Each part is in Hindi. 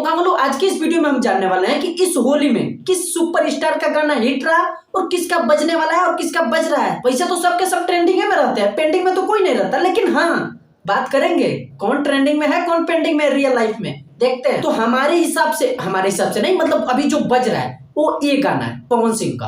गाँव लोग आज की इस वीडियो में हम जानने वाले हैं कि इस होली में किस सुपरस्टार का गाना हिट रहा और किसका बजने वाला है और किसका बज रहा है। वैसे तो सबके सब ट्रेंडिंग में रहते हैं, पेंडिंग में तो कोई नहीं रहता, लेकिन हाँ बात करेंगे कौन ट्रेंडिंग में है कौन पेंडिंग में रियल लाइफ में, देखते हैं। तो हमारे हिसाब से नहीं, मतलब अभी जो बज रहा है वो ये गाना है पवन सिंह का।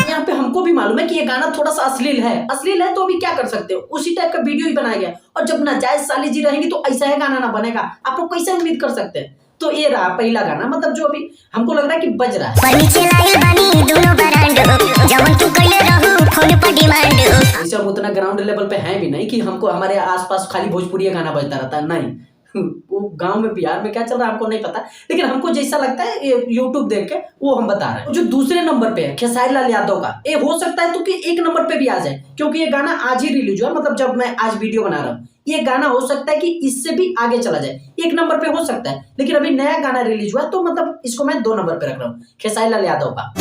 यहाँ पे हमको भी मालूम है कि ये गाना थोड़ा सा अश्लील है तो अभी क्या कर सकते हो, उसी टाइप का वीडियो ही बनाया गया। और जब नाजायज साली जी रहेंगी तो ऐसा है गाना ना बनेगा, आप लोग कैसे उम्मीद कर सकते हैं। तो ये रहा पहला गाना, मतलब जो अभी हमको लग रहा है कि बज रहा है। जैसे हम उतना ग्राउंड लेवल पे हैं भी नहीं कि हमको हमारे आसपास खाली भोजपुरी गाना बजता रहता है, नहीं। वो गांव में बिहार में क्या चल रहा है हमको नहीं पता, लेकिन हमको जैसा लगता है यूट्यूब देख के वो हम बता रहे हैं। जो दूसरे नंबर पे है खेसारी लाल यादव का, ये हो सकता है तो कि एक नंबर पे भी आ जाए, क्योंकि ये गाना आज ही रिलीज हुआ, मतलब जब मैं आज वीडियो बना रहा हूँ। ये गाना हो सकता है कि इससे भी आगे चला जाए, एक नंबर पे हो सकता है, लेकिन अभी नया गाना रिलीज हुआ तो मतलब इसको मैं 2 नंबर पे रख रहा हूँ, खेसारी लाल यादव का।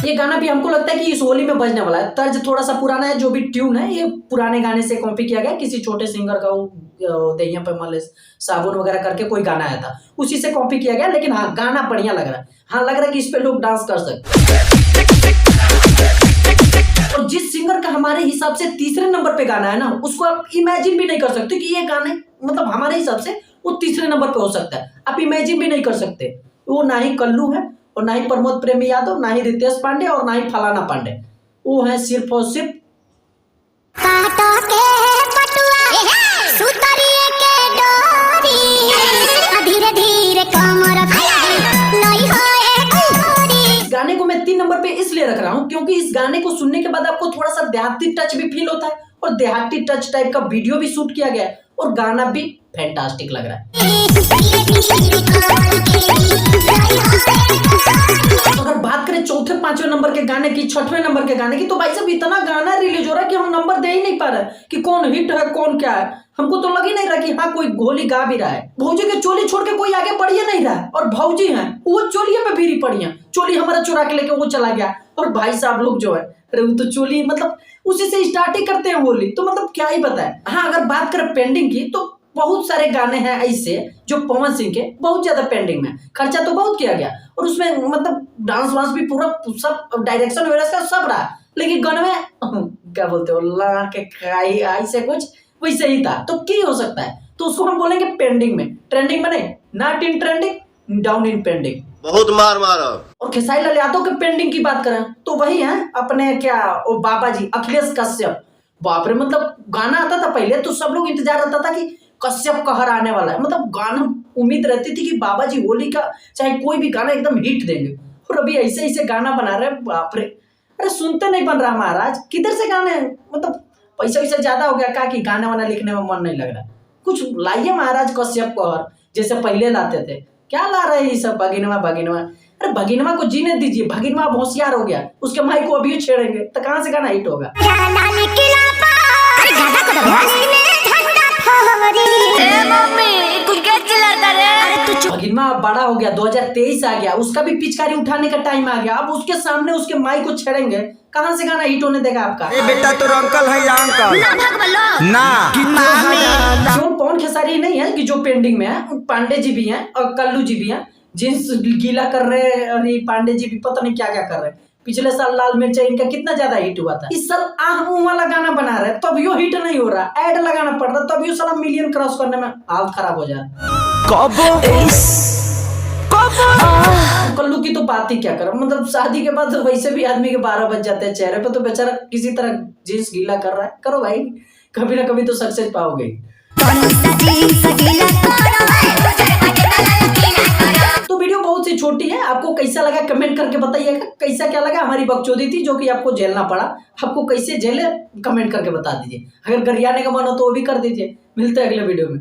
ये गाना भी हमको लगता है कि इस होली में बजने वाला है। तर्ज थोड़ा सा पुराना है, जो भी ट्यून है ये पुराने गाने से कॉपी किया गया, किसी छोटे सिंगर का, वो दहिया पे मले साबुन वगैरह करके कोई गाना आया था, उसी से कॉपी किया गया। लेकिन हाँ गाना बढ़िया लग रहा है, हाँ लग रहा है कि इस पे लोग डांस कर सकते हैं। और जिस सिंगर का हमारे हिसाब से तीसरे नंबर पे गाना है ना, उसको आप इमेजिन भी नहीं कर सकते कि ये गाने मतलब हमारे हिसाब से वो तीसरे नंबर पे हो सकता है। आप इमेजिन भी नहीं कर सकते। वो ना ही कल्लू है और ना ही प्रमोद प्रेमी यादव, ना ही रितेश पांडे और ना ही फलाना पांडे, वो है सिर्फ और सिर्फ गाने को मैं 3 नंबर पे इसलिए रख रहा हूँ क्योंकि इस गाने को सुनने के बाद आपको थोड़ा सा देहाती टच भी फील होता है, और देहाती टच टाइप का वीडियो भी शूट किया गया है, और गाना भी फैंटास्टिक लग रहा है। अगर बात करें चौथे 5वें नंबर के गाने की, 6वें नंबर के गाने की, तो भाई साहब इतना गाना रिलीज हो रहा है कि हम नंबर दे ही नहीं पा रहे कि कौन हिट है कौन क्या है। हमको तो लग ही नहीं रहा कि हाँ कोई गोली गा भी रहा है। भौजी के चोली छोड़ के कोई आगे बढ़ ही नहीं रहा है, और भौजी हैं वो चोलिए पे भीरी पड़ी हैं, चोली हमारा चुरा के लेके वो चला गया, और भाई साहब लोग जो है अरे वो तो चोली मतलब उसी से स्टार्ट ही करते हैं होली, तो मतलब क्या ही पता है। हाँ अगर बात करें पेंडिंग की, तो बहुत सारे गाने हैं ऐसे जो पवन सिंह के बहुत ज्यादा पेंडिंग में, खर्चा तो बहुत किया गया और उसमें मतलब डांस वांस भी पूरा सब डायरेक्शन वगैरह सब रहा, लेकिन गाने में क्या बोलते हो ला के खाई ऐसे कुछ वैसे ही था। तो क्या हो सकता है, तो उसको हम बोलेंगे पेंडिंग में, ट्रेंडिंग में नहीं, not in trending, down in pending. बहुत मार मारा। और खेसारी लाल यादव के पेंडिंग की बात करें तो वही है अपने क्या वो बाबा जी अखिलेश कश्यप। बाप रे, मतलब गाना आता था पहले तो सब लोग इंतजार रहता था कि कश्यप कहर आने वाला है, मतलब गाना उम्मीद रहती थी कि बाबा जी होली का चाहे कोई भी गाना एकदम हिट देंगे, और अभी ऐसे ऐसे गाना बना रहे हैं, बाप रे। अरे सुनते नहीं बन रहा महाराज, किधर से गाने, मतलब पैसा वैसा ज्यादा हो गया क्या कि गाना वाना लिखने में मन नहीं लग रहा। कुछ लाइए महाराज कश्यप कहर जैसे पहले लाते थे, क्या ला रहे हैं ये सब भगिनवा। अरे भगिनवा को जीने दीजिए, भगिनवा होशियार हो गया, उसके माई को अभी छेड़ेंगे तो कहाँ से गाना हिट होगा। भगिनवा बड़ा हो गया, 2023 आ गया, उसका भी पिचकारी उठाने का टाइम आ गया, अब उसके सामने उसके माई को छेड़ेंगे, कहाँ से गाना हिट होने देगा आपका। ए बेटा तो अंकल है या अंकल ना जो पवन खेसारी नहीं है कि जो पेंडिंग में है, पांडे जी भी हैं और कल्लू जी भी हैं, जींस गीला कर रहे हैं, और ये पांडे जी भी पता नहीं क्या क्या कर रहे हैं। पिछले साल लाल मिर्चा इनका कितना ज्यादा हिट हुआ था, इस साल आह वाला गाना बना रहे तब यो हिट नहीं हो रहा, ऐड लगाना पड़ रहा तब यो साला मिलियन क्रॉस करने में हाल खराब हो जा रहा। कल्लू की तो बात ही क्या कर, मतलब शादी के बाद वैसे भी आदमी के 12 बज जाते हैं चेहरे पे, तो बेचारा किसी तरह जींस गीला कर रहा है, करो भाई, कभी ना कभी तो सक्सेस पाओगे। तो वीडियो बहुत सी छोटी है, आपको कैसा लगा कमेंट करके बताइएगा, कैसा क्या लगा। हमारी बकचोदी थी जो कि आपको झेलना पड़ा, आपको कैसे झेले कमेंट करके बता दीजिए। अगर गरियाने का मन हो तो वो भी कर दीजिए। मिलते हैं अगले वीडियो में।